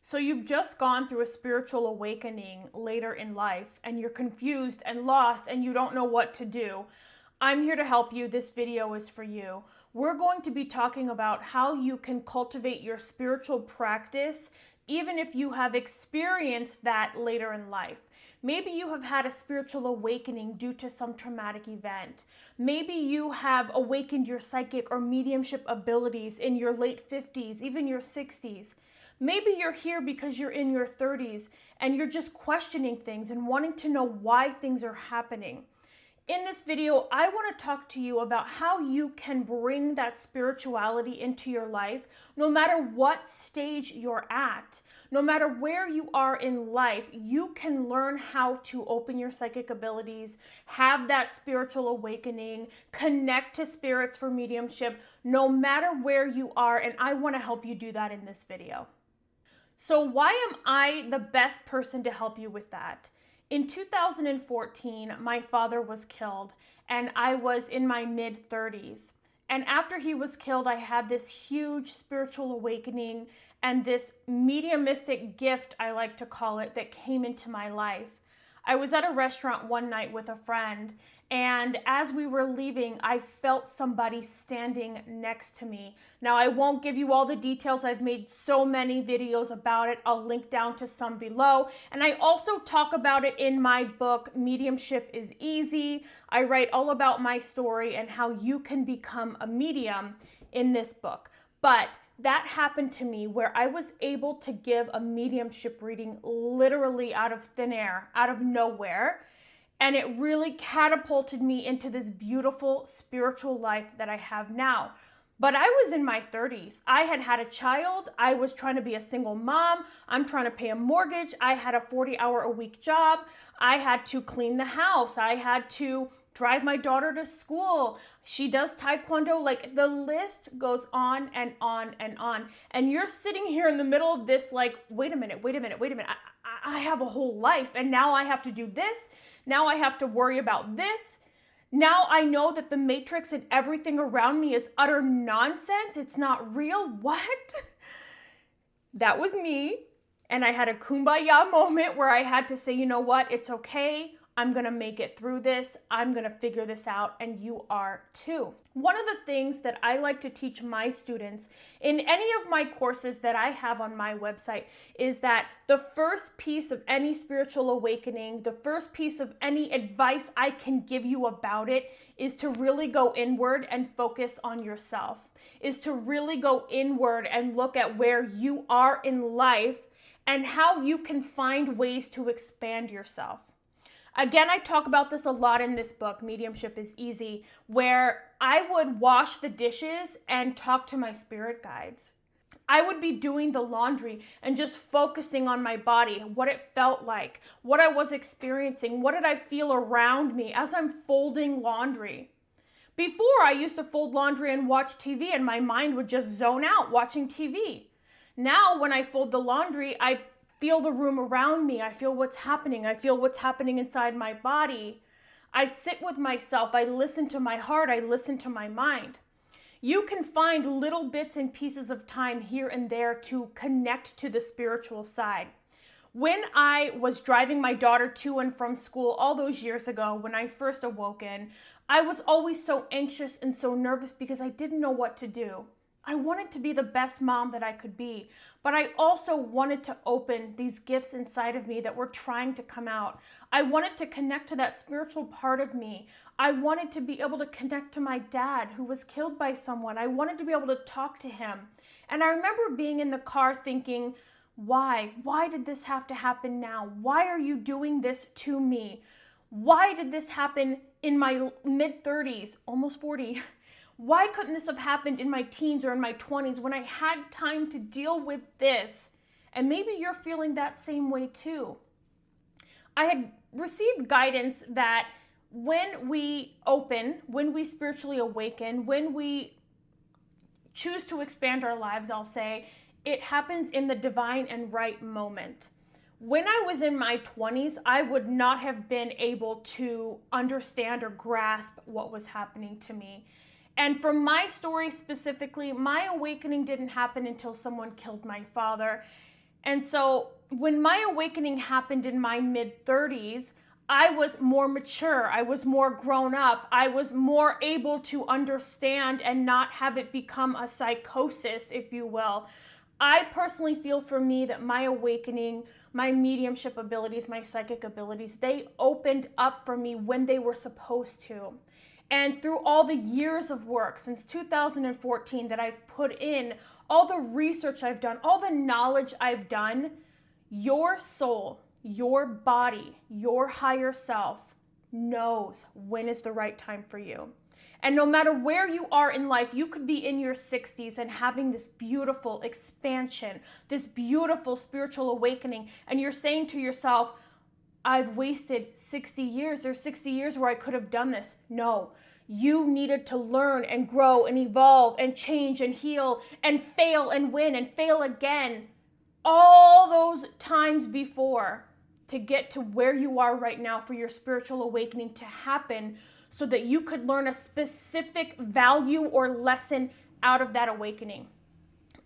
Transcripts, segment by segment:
So you've just gone through a spiritual awakening later in life and you're confused and lost and you don't know what to do. I'm here to help you. This video is for you. We're going to be talking about how you can cultivate your spiritual practice even if you have experienced that later in life. Maybe you have had a spiritual awakening due to some traumatic event. Maybe you have awakened your psychic or mediumship abilities in your late 50s, even your 60s. Maybe you're here because you're in your 30s and you're just questioning things and wanting to know why things are happening. In this video, I want to talk to you about how you can bring that spirituality into your life, no matter what stage you're at. No matter where you are in life, you can learn how to open your psychic abilities, have that spiritual awakening, connect to spirits for mediumship, no matter where you are, and I want to help you do that in this video. So why am I the best person to help you with that? In 2014, my father was killed and I was in my mid-30s. And after he was killed, I had this huge spiritual awakening and this mediumistic gift, I like to call it, that came into my life. I was at a restaurant one night with a friend, and as we were leaving, I felt somebody standing next to me. Now, I won't give you all the details. I've made so many videos about it. I'll link down to some below. And I also talk about it in my book, Mediumship is Easy. I write all about my story and how you can become a medium in this book. But that happened to me where I was able to give a mediumship reading literally out of thin air, out of nowhere. And it really catapulted me into this beautiful spiritual life that I have now. But I was in my 30s. I had had a child. I was trying to be a single mom. I'm trying to pay a mortgage. I had a 40-hour-a-week job. I had to clean the house. I had to drive my daughter to school. She does taekwondo. Like, the list goes on and on and on. And you're sitting here in the middle of this like, wait a minute. I have a whole life and now I have to do this. Now I have to worry about this. Now I know that the matrix and everything around me is utter nonsense. It's not real. What? That was me. And I had a kumbaya moment where I had to say, you know what? It's okay. I'm going to make it through this. I'm going to figure this out, and you are too. One of the things that I like to teach my students in any of my courses that I have on my website is that the first piece of any spiritual awakening, the first piece of any advice I can give you about it is to really go inward and focus on yourself, is to really go inward and look at where you are in life and how you can find ways to expand yourself. Again, I talk about this a lot in this book, Mediumship is Easy, where I would wash the dishes and talk to my spirit guides. I would be doing the laundry and just focusing on my body, what it felt like, what I was experiencing, what did I feel around me as I'm folding laundry. Before, I used to fold laundry and watch TV and my mind would just zone out watching TV. Now, when I fold the laundry, I feel the room around me. I feel what's happening. I feel what's happening inside my body. I sit with myself. I listen to my heart. I listen to my mind. You can find little bits and pieces of time here and there to connect to the spiritual side. When I was driving my daughter to and from school all those years ago, when I first awoken, I was always so anxious and so nervous because I didn't know what to do. I wanted to be the best mom that I could be, but I also wanted to open these gifts inside of me that were trying to come out. I wanted to connect to that spiritual part of me. I wanted to be able to connect to my dad who was killed by someone. I wanted to be able to talk to him. And I remember being in the car thinking, why? Why did this have to happen now? Why are you doing this to me? Why did this happen in my mid-30s, almost 40? Why couldn't this have happened in my teens or in my 20s when I had time to deal with this? And maybe you're feeling that same way too. I had received guidance that when we open, when we spiritually awaken, when we choose to expand our lives, I'll say, it happens in the divine and right moment. When I was in my 20s, I would not have been able to understand or grasp what was happening to me. And for my story specifically, my awakening didn't happen until someone killed my father. And so when my awakening happened in my mid-30s, I was more mature. I was more grown up. I was more able to understand and not have it become a psychosis, if you will. I personally feel for me that my awakening, my mediumship abilities, my psychic abilities, they opened up for me when they were supposed to. And through all the years of work since 2014 that I've put in, all the research I've done, all the knowledge I've done, your soul, your body, your higher self knows when is the right time for you. And no matter where you are in life, you could be in your 60s and having this beautiful expansion, this beautiful spiritual awakening, and you're saying to yourself, I've wasted 60 years. There's 60 years where I could have done this. No, you needed to learn and grow and evolve and change and heal and fail and win and fail again all those times before to get to where you are right now for your spiritual awakening to happen so that you could learn a specific value or lesson out of that awakening.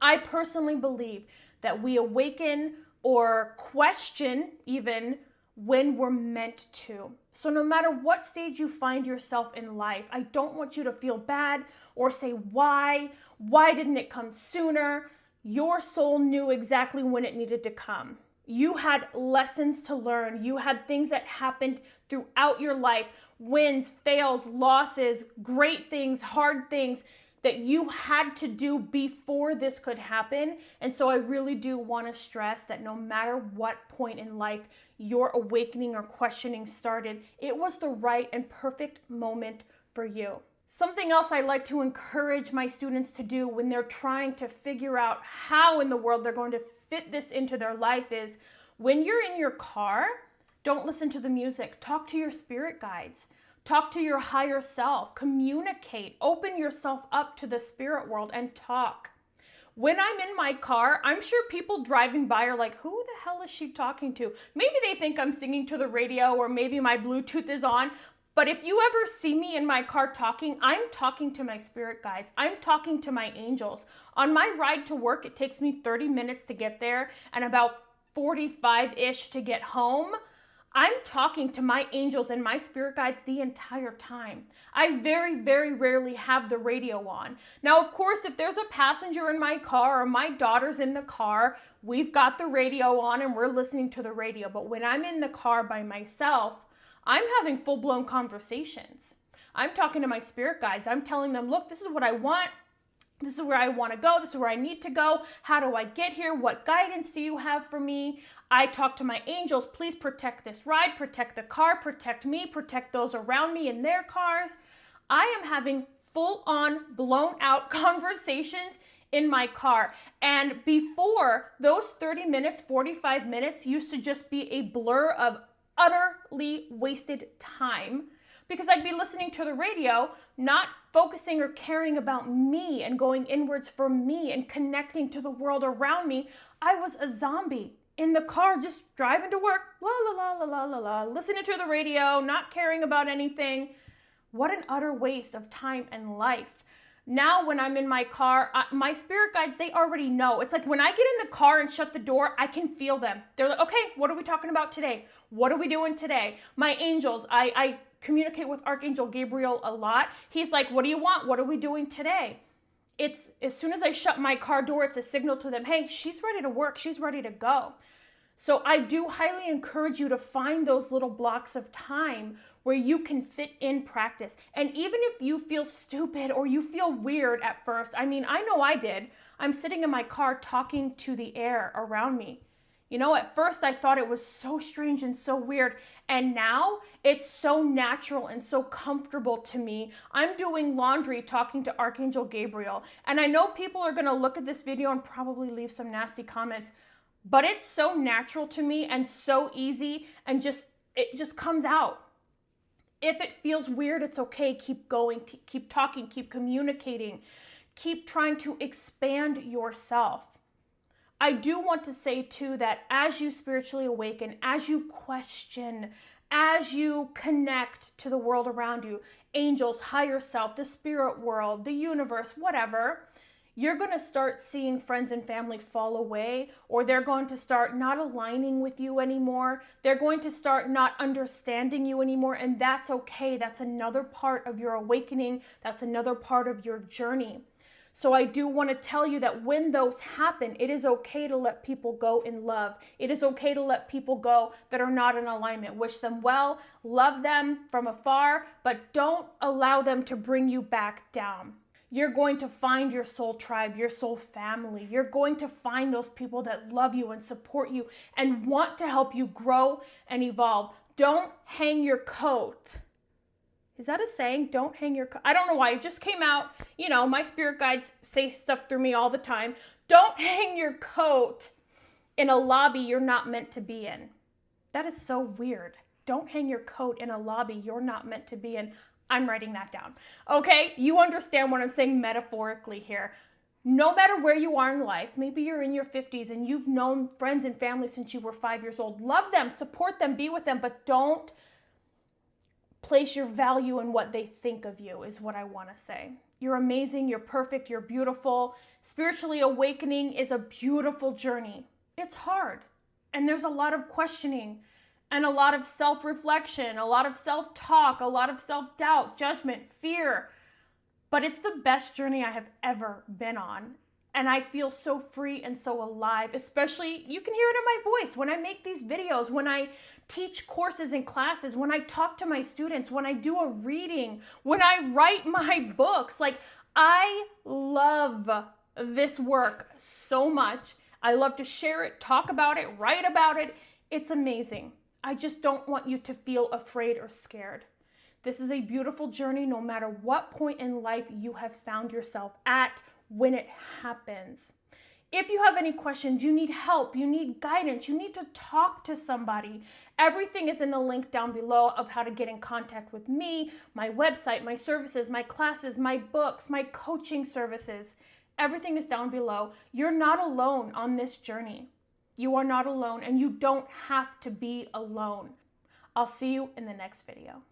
I personally believe that we awaken or question even when we're meant to. So no matter what stage you find yourself in life, I don't want you to feel bad or say, why didn't it come sooner? Your soul knew exactly when it needed to come. You had lessons to learn. You had things that happened throughout your life, wins, fails, losses, great things, hard things that you had to do before this could happen. And so I really do want to stress that no matter what point in life your awakening or questioning started, it was the right and perfect moment for you. Something else I like to encourage my students to do when they're trying to figure out how in the world they're going to fit this into their life is when you're in your car, don't listen to the music. Talk to your spirit guides. Talk to your higher self. Communicate. Open yourself up to the spirit world and talk. When I'm in my car, I'm sure people driving by are like, who the hell is she talking to? Maybe they think I'm singing to the radio or maybe my Bluetooth is on. But if you ever see me in my car talking, I'm talking to my spirit guides. I'm talking to my angels. On my ride to work, it takes me 30 minutes to get there and about 45-ish to get home. I'm talking to my angels and my spirit guides the entire time. I very, very rarely have the radio on. Now, of course, if there's a passenger in my car or my daughter's in the car, we've got the radio on and we're listening to the radio. But when I'm in the car by myself, I'm having full-blown conversations. I'm talking to my spirit guides. I'm telling them, look, this is what I want. This is where I want to go. This is where I need to go. How do I get here? What guidance do you have for me? I talk to my angels. Please protect this ride, protect the car, protect me, protect those around me in their cars. I am having full-on, blown-out conversations in my car. And before, those 30 minutes, 45 minutes used to just be a blur of utterly wasted time because I'd be listening to the radio, not focusing or caring about me and going inwards for me and connecting to the world around me. I was a zombie in the car, just driving to work, la la la la la la la, listening to the radio, not caring about anything. What an utter waste of time and life. Now when I'm in my car, my spirit guides, they already know. It's like when I get in the car and shut the door, I can feel them. They're like, okay, what are we talking about today? What are we doing today? My angels, I communicate with Archangel Gabriel a lot. He's like, what do you want? What are we doing today? It's as soon as I shut my car door, it's a signal to them, hey, she's ready to work. She's ready to go. So I do highly encourage you to find those little blocks of time where you can fit in practice. And even if you feel stupid or you feel weird at first, I mean, I know I did. I'm sitting in my car talking to the air around me. You know, at first I thought it was so strange and so weird. And now it's so natural and so comfortable to me. I'm doing laundry talking to Archangel Gabriel. And I know people are going to look at this video and probably leave some nasty comments. But it's so natural to me and so easy and it just comes out. If it feels weird, it's okay. Keep going, keep talking, keep communicating, keep trying to expand yourself. I do want to say too that as you spiritually awaken, as you question, as you connect to the world around you, angels, higher self, the spirit world, the universe, whatever, You're going to start seeing friends and family fall away, or they're going to start not aligning with you anymore. They're going to start not understanding you anymore, and that's okay. That's another part of your awakening. That's another part of your journey. So I do want to tell you that when those happen, it is okay to let people go in love. It is okay to let people go that are not in alignment. Wish them well, love them from afar, but don't allow them to bring you back down. You're going to find your soul tribe, your soul family. You're going to find those people that love you and support you and want to help you grow and evolve. Don't hang your coat. Is that a saying? Don't hang your coat. I don't know why. It just came out. You know, my spirit guides say stuff through me all the time. Don't hang your coat in a lobby you're not meant to be in. That is so weird. Don't hang your coat in a lobby you're not meant to be in. I'm writing that down. Okay, you understand what I'm saying metaphorically here. No matter where you are in life, maybe you're in your 50s and you've known friends and family since you were 5 years old. Love them, support them, be with them, but don't place your value in what they think of you, is what I want to say. You're amazing, you're perfect, you're beautiful. Spiritually awakening is a beautiful journey. It's hard, and there's a lot of questioning, and a lot of self-reflection, a lot of self-talk, a lot of self-doubt, judgment, fear. But it's the best journey I have ever been on. And I feel so free and so alive, especially, you can hear it in my voice when I make these videos, when I teach courses and classes, when I talk to my students, when I do a reading, when I write my books. Like, I love this work so much. I love to share it, talk about it, write about it. It's amazing. I just don't want you to feel afraid or scared. This is a beautiful journey no matter what point in life you have found yourself at when it happens. If you have any questions, you need help, you need guidance, you need to talk to somebody, everything is in the link down below of how to get in contact with me, my website, my services, my classes, my books, my coaching services. Everything is down below. You're not alone on this journey. You are not alone, and you don't have to be alone. I'll see you in the next video.